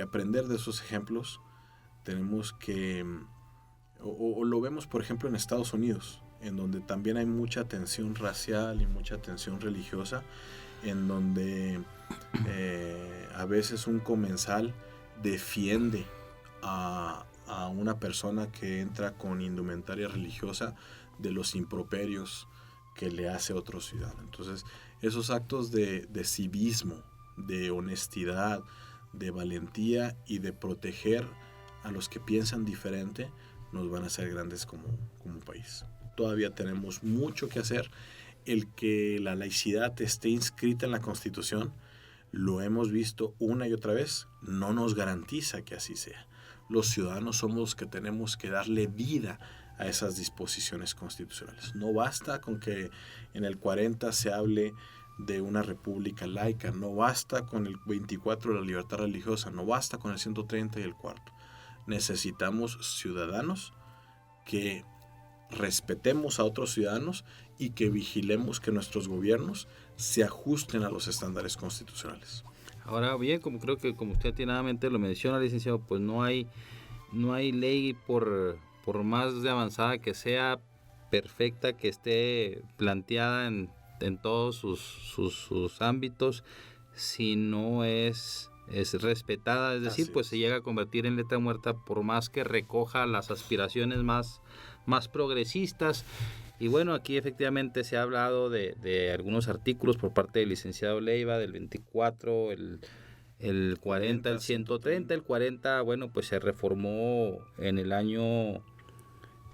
aprender de esos ejemplos. Tenemos que, o lo vemos por ejemplo en Estados Unidos, en donde también hay mucha tensión racial y mucha tensión religiosa, en donde a veces un comensal defiende a una persona que entra con indumentaria religiosa de los improperios que le hace otro ciudadano. Entonces, esos actos de civismo, de honestidad, de valentía y de proteger a los que piensan diferente, nos van a hacer grandes como país. Todavía tenemos mucho que hacer. El que la laicidad esté inscrita en la Constitución, lo hemos visto una y otra vez, no nos garantiza que así sea. Los ciudadanos somos los que tenemos que darle vida a esas disposiciones constitucionales. No basta con que en el 40 se hable de una república laica, no basta con el 24 de la libertad religiosa, no basta con el 130 y el cuarto. Necesitamos ciudadanos que respetemos a otros ciudadanos y que vigilemos que nuestros gobiernos se ajusten a los estándares constitucionales. Ahora bien, como creo que como usted atinadamente lo menciona, licenciado, pues no hay ley por más de avanzada que sea, perfecta, que esté planteada en todos sus ámbitos, si no es respetada, es decir, pues se llega a convertir en letra muerta por más que recoja las aspiraciones más progresistas. Y bueno, aquí efectivamente se ha hablado de algunos artículos por parte del licenciado Leiva, del 24, el 40, el 130, el 40, bueno, pues se reformó en el año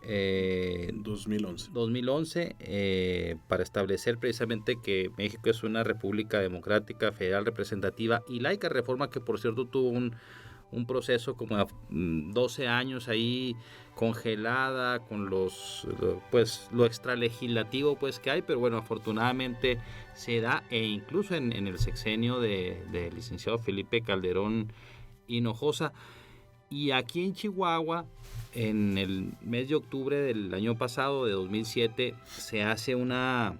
2011 para establecer precisamente que México es una república democrática, federal, representativa y laica, reforma que por cierto tuvo un proceso como 12 años ahí congelada con lo extralegislativo pues que hay, pero bueno, afortunadamente se da, e incluso en el sexenio del licenciado Felipe Calderón Hinojosa. Y aquí en Chihuahua, en el mes de octubre del año pasado, de 2007, se hace una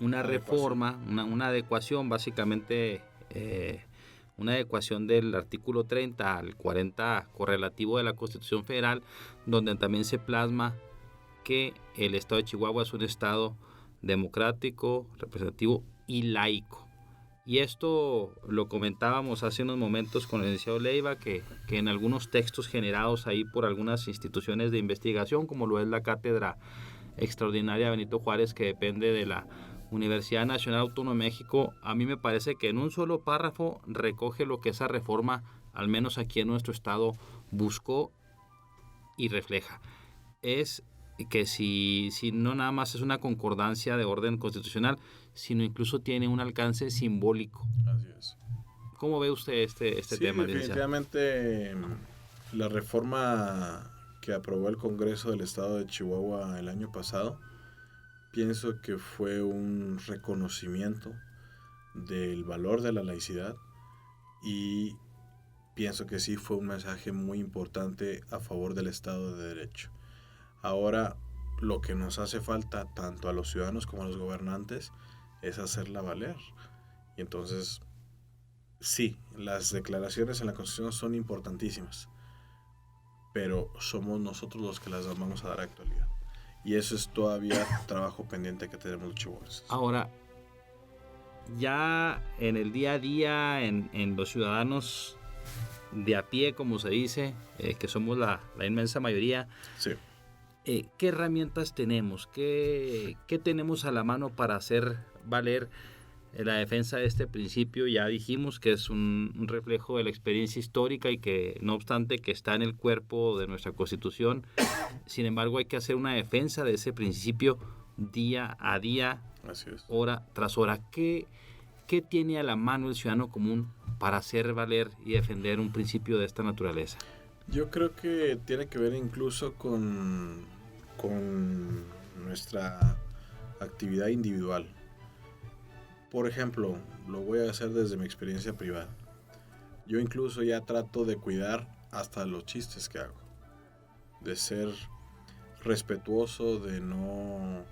reforma, una adecuación, básicamente una adecuación del artículo 30 al 40 correlativo de la Constitución Federal, donde también se plasma que el estado de Chihuahua es un estado democrático, representativo y laico. Y esto lo comentábamos hace unos momentos con el licenciado Leiva, que en algunos textos generados ahí por algunas instituciones de investigación, como lo es la Cátedra Extraordinaria Benito Juárez, que depende de la Universidad Nacional Autónoma de México, a mí me parece que en un solo párrafo recoge lo que esa reforma, al menos aquí en nuestro estado, buscó y refleja. Es que si no nada más es una concordancia de orden constitucional, sino incluso tiene un alcance simbólico. Así es. ¿Cómo ve usted este tema? Definitivamente la reforma que aprobó el Congreso del Estado de Chihuahua el año pasado pienso que fue un reconocimiento del valor de la laicidad y pienso que sí fue un mensaje muy importante a favor del Estado de Derecho. Ahora, lo que nos hace falta tanto a los ciudadanos como a los gobernantes es hacerla valer. Y entonces, sí, las declaraciones en la Constitución son importantísimas, pero somos nosotros los que las vamos a dar actualidad. Y eso es todavía trabajo pendiente que tenemos los chihuahuenses. Ahora, ya en el día a día, en los ciudadanos de a pie, como se dice, que somos la inmensa mayoría, Sí. ¿Qué herramientas tenemos? ¿Qué tenemos a la mano para hacer valer la defensa de este principio? Ya dijimos que es un reflejo de la experiencia histórica y que, no obstante, que está en el cuerpo de nuestra Constitución. Sin embargo, hay que hacer una defensa de ese principio día a día, Así es. hora tras hora. ¿Qué tiene a la mano el ciudadano común para hacer valer y defender un principio de esta naturaleza? Yo creo que tiene que ver incluso con nuestra actividad individual. Por ejemplo, lo voy a hacer desde mi experiencia privada. Yo incluso ya trato de cuidar hasta los chistes que hago, de ser respetuoso, de no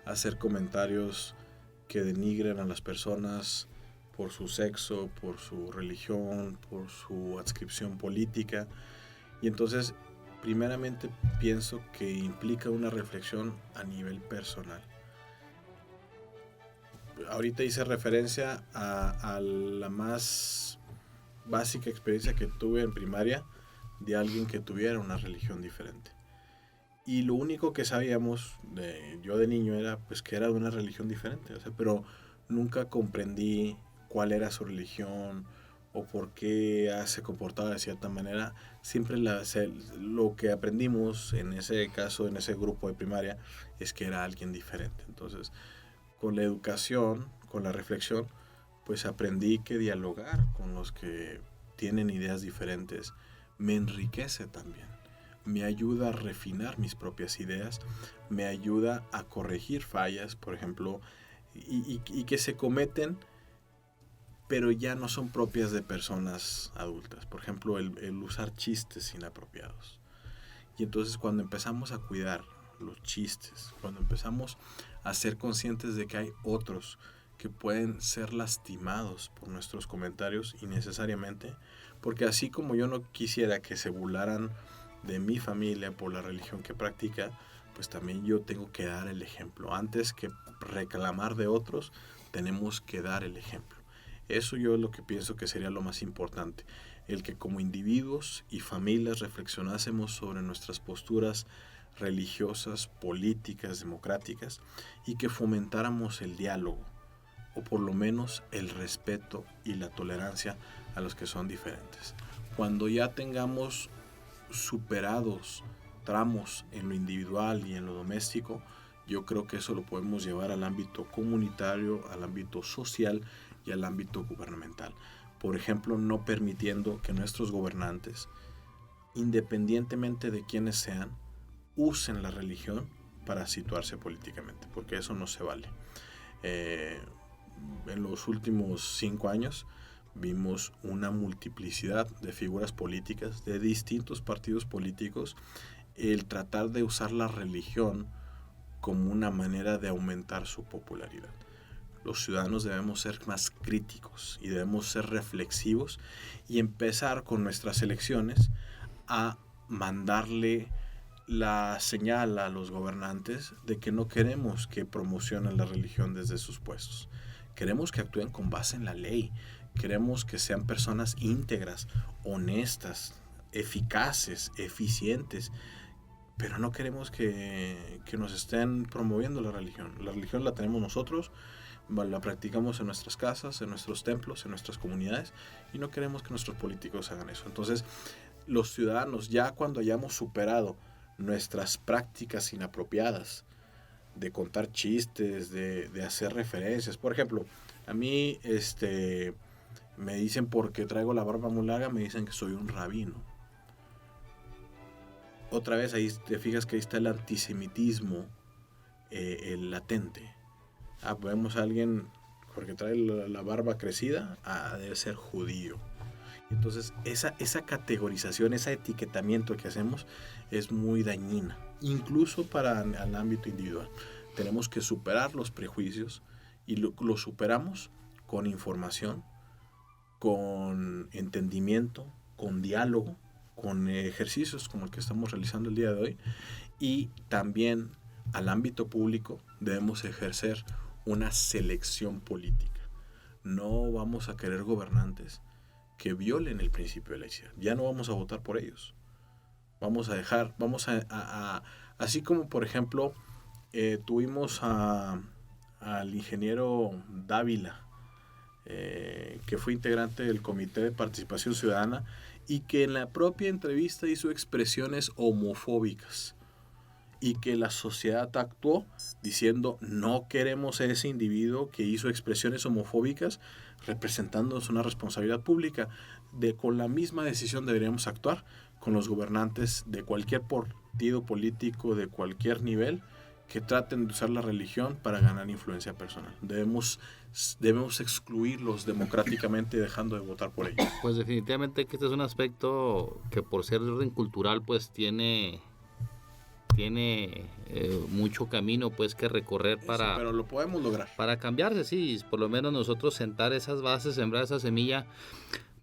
hacer comentarios que denigren a las personas por su sexo, por su religión, por su adscripción política. Y entonces, primeramente, pienso que implica una reflexión a nivel personal. Ahorita hice referencia a la más básica experiencia que tuve en primaria de alguien que tuviera una religión diferente. Y lo único que sabíamos, yo de niño, era pues que era de una religión diferente. O sea, pero nunca comprendí cuál era su religión o por qué se comportaba de cierta manera. Siempre lo que aprendimos en ese caso, en ese grupo de primaria, es que era alguien diferente. Entonces, con la educación, con la reflexión, pues aprendí que dialogar con los que tienen ideas diferentes me enriquece también. Me ayuda a refinar mis propias ideas, me ayuda a corregir fallas, por ejemplo, y que se cometen, pero ya no son propias de personas adultas. Por ejemplo, el usar chistes inapropiados. Y entonces cuando empezamos a cuidar los chistes, cuando empezamos a ser conscientes de que hay otros que pueden ser lastimados por nuestros comentarios innecesariamente, porque así como yo no quisiera que se burlaran de mi familia por la religión que practica, pues también yo tengo que dar el ejemplo. Antes que reclamar de otros, tenemos que dar el ejemplo. Eso yo es lo que pienso que sería lo más importante, el que como individuos y familias reflexionásemos sobre nuestras posturas religiosas, políticas, democráticas, y que fomentáramos el diálogo, o por lo menos el respeto y la tolerancia a los que son diferentes. Cuando ya tengamos superados tramos en lo individual y en lo doméstico, yo creo que eso lo podemos llevar al ámbito comunitario, al ámbito social y al ámbito gubernamental. Por ejemplo, no permitiendo que nuestros gobernantes, independientemente de quiénes sean, usen la religión para situarse políticamente, porque eso no se vale. En los últimos 5 años vimos una multiplicidad de figuras políticas de distintos partidos políticos, el tratar de usar la religión como una manera de aumentar su popularidad. Los ciudadanos debemos ser más críticos y debemos ser reflexivos y empezar con nuestras elecciones a mandarle la señal a los gobernantes de que no queremos que promocionen la religión desde sus puestos. Queremos que actúen con base en la ley. Queremos que sean personas íntegras, honestas, eficaces, eficientes, pero no queremos que nos estén promoviendo la religión. La religión la tenemos nosotros, la practicamos en nuestras casas, en nuestros templos, en nuestras comunidades, y no queremos que nuestros políticos hagan eso. Entonces, los ciudadanos, ya cuando hayamos superado nuestras prácticas inapropiadas, de contar chistes, de hacer referencias. Por ejemplo, a mí me dicen porque traigo la barba muy larga, me dicen que soy un rabino. Otra vez ahí te fijas que ahí está el antisemitismo el latente. Vemos a alguien porque trae la barba crecida, debe ser judío. Entonces esa categorización, ese etiquetamiento que hacemos es muy dañina, incluso para el ámbito individual. Tenemos que superar los prejuicios y lo superamos con información, con entendimiento, con diálogo, con ejercicios como el que estamos realizando el día de hoy, y también al ámbito público debemos ejercer una selección política. No vamos a querer gobernantes que violen el principio de laicidad. Ya no vamos a votar por ellos. Vamos a así como por ejemplo tuvimos al ingeniero Dávila, que fue integrante del Comité de Participación Ciudadana y que en la propia entrevista hizo expresiones homofóbicas y que la sociedad actuó diciendo no queremos a ese individuo que hizo expresiones homofóbicas representándonos una responsabilidad pública. Con la misma decisión deberíamos actuar con los gobernantes de cualquier partido político, de cualquier nivel, que traten de usar la religión para ganar influencia personal. Debemos excluirlos democráticamente dejando de votar por ellos. Pues definitivamente que este es un aspecto que por ser de orden cultural pues tiene mucho camino pues que recorrer para... Pero lo podemos lograr. Para cambiarse, sí, por lo menos nosotros sentar esas bases, sembrar esa semilla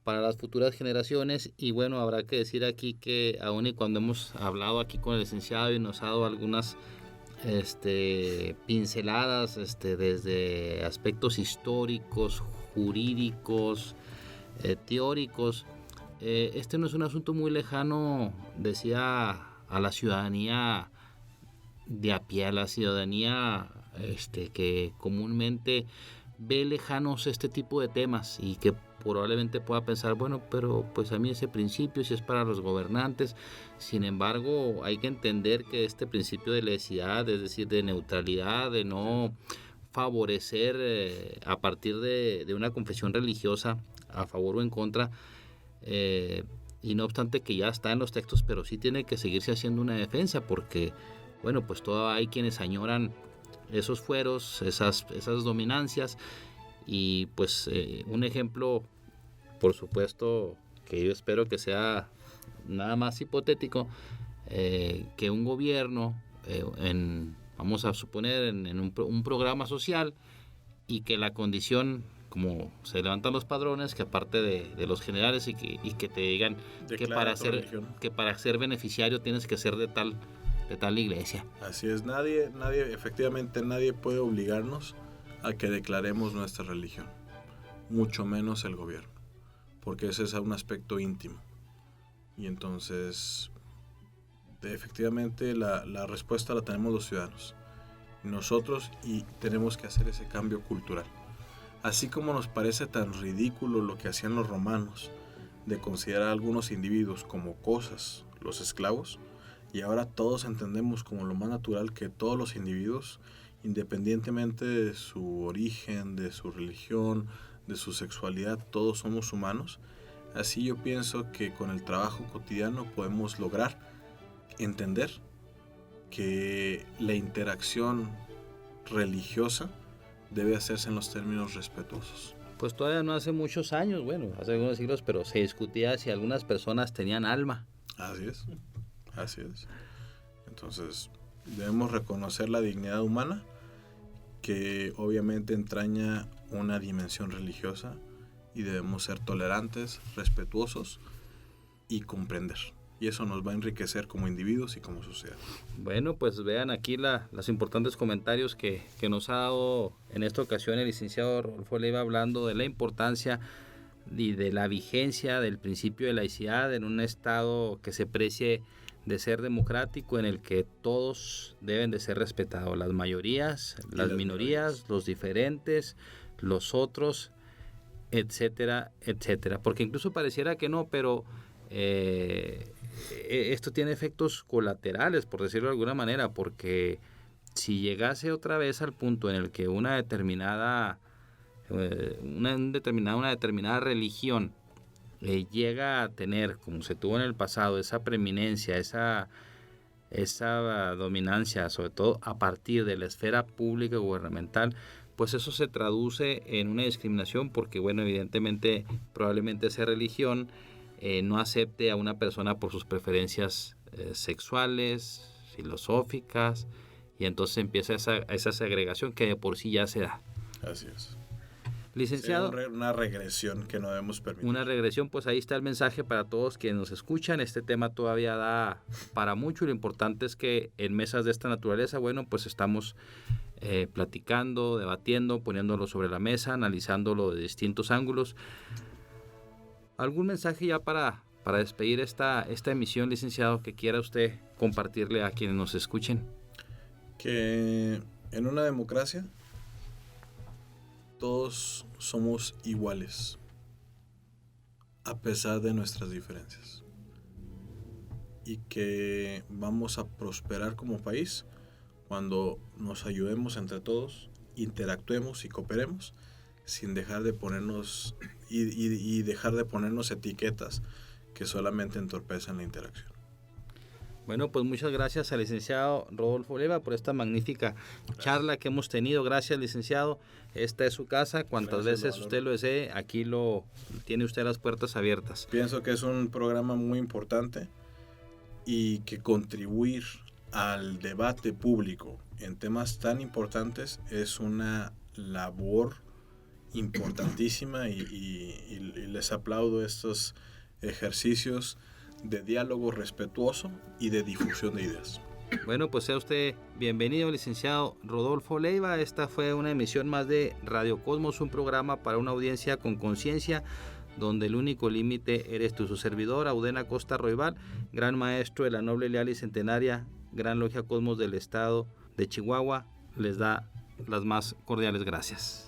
para las futuras generaciones. Y bueno, habrá que decir aquí que aún y cuando hemos hablado aquí con el licenciado y nos ha dado algunas pinceladas desde aspectos históricos, jurídicos, teóricos, este no es un asunto muy lejano, decía, a la ciudadanía de a pie, a la ciudadanía que comúnmente ve lejanos este tipo de temas y que probablemente pueda pensar, bueno, pero pues a mí ese principio si es para los gobernantes. Sin embargo, hay que entender que este principio de laicidad, es decir, de neutralidad, de no favorecer a partir de una confesión religiosa a favor o en contra, y no obstante que ya está en los textos, pero sí tiene que seguirse haciendo una defensa, porque bueno, pues todavía hay quienes añoran esos fueros, esas dominancias. Y pues un ejemplo, por supuesto, que yo espero que sea nada más hipotético, que un gobierno, vamos a suponer, en un programa social, y que la condición, como se levantan los padrones, que aparte de los generales y que te digan que para ser beneficiario tienes que ser de tal iglesia. Así es, efectivamente nadie puede obligarnos a que declaremos nuestra religión, mucho menos el gobierno, porque ese es un aspecto íntimo. Y entonces, efectivamente, la respuesta la tenemos los ciudadanos, nosotros, y tenemos que hacer ese cambio cultural. Así como nos parece tan ridículo lo que hacían los romanos, de considerar a algunos individuos como cosas, los esclavos, y ahora todos entendemos como lo más natural que todos los individuos, independientemente de su origen, de su religión, de su sexualidad, todos somos humanos. Así yo pienso que con el trabajo cotidiano podemos lograr entender que la interacción religiosa debe hacerse en los términos respetuosos. Pues todavía no hace muchos años, bueno, hace algunos siglos, pero se discutía si algunas personas tenían alma. Así es. Entonces, debemos reconocer la dignidad humana, que obviamente entraña una dimensión religiosa, y debemos ser tolerantes, respetuosos y comprender. Y eso nos va a enriquecer como individuos y como sociedad. Bueno, pues vean aquí los importantes comentarios que nos ha dado en esta ocasión el licenciado Rodolfo Leiva, hablando de la importancia y de la vigencia del principio de laicidad en un Estado que se precie de ser democrático, en el que todos deben de ser respetados, las mayorías, las minorías, los diferentes, los otros, etcétera, etcétera. Porque incluso pareciera que no, pero esto tiene efectos colaterales, por decirlo de alguna manera, porque si llegase otra vez al punto en el que una determinada religión llega a tener, como se tuvo en el pasado, esa preeminencia, esa esa dominancia, sobre todo a partir de la esfera pública gubernamental, pues eso se traduce en una discriminación porque, bueno, evidentemente, probablemente esa religión no acepte a una persona por sus preferencias sexuales, filosóficas, y entonces empieza esa segregación que de por sí ya se da. Así es. Licenciado. Una regresión que no debemos permitir. Una regresión, pues ahí está el mensaje para todos quienes nos escuchan. Este tema todavía da para mucho y lo importante es que en mesas de esta naturaleza, bueno, pues estamos platicando, debatiendo, poniéndolo sobre la mesa, analizándolo de distintos ángulos. ¿Algún mensaje ya para despedir esta emisión, licenciado, que quiera usted compartirle a quienes nos escuchen? Que en una democracia todos somos iguales, a pesar de nuestras diferencias, y que vamos a prosperar como país cuando nos ayudemos entre todos, interactuemos y cooperemos, sin dejar de ponernos y dejar de ponernos etiquetas que solamente entorpecen la interacción. Bueno, pues muchas gracias al licenciado Rodolfo Leiva por esta magnífica charla que hemos tenido. Gracias, licenciado. Esta es su casa. Cuantas veces usted lo desee, aquí tiene usted las puertas abiertas. Pienso que es un programa muy importante y que contribuir al debate público en temas tan importantes es una labor importantísima y les aplaudo estos ejercicios de diálogo respetuoso y de difusión de ideas. Bueno, pues sea usted bienvenido, licenciado Rodolfo Leiva. Esta fue una emisión más de Radio Cosmos, un programa para una audiencia con conciencia, donde el único límite eres tú, su servidor, Audena Costa Roybal, gran maestro de la noble, leal y centenaria Gran Logia Cosmos del Estado de Chihuahua. Les da las más cordiales gracias.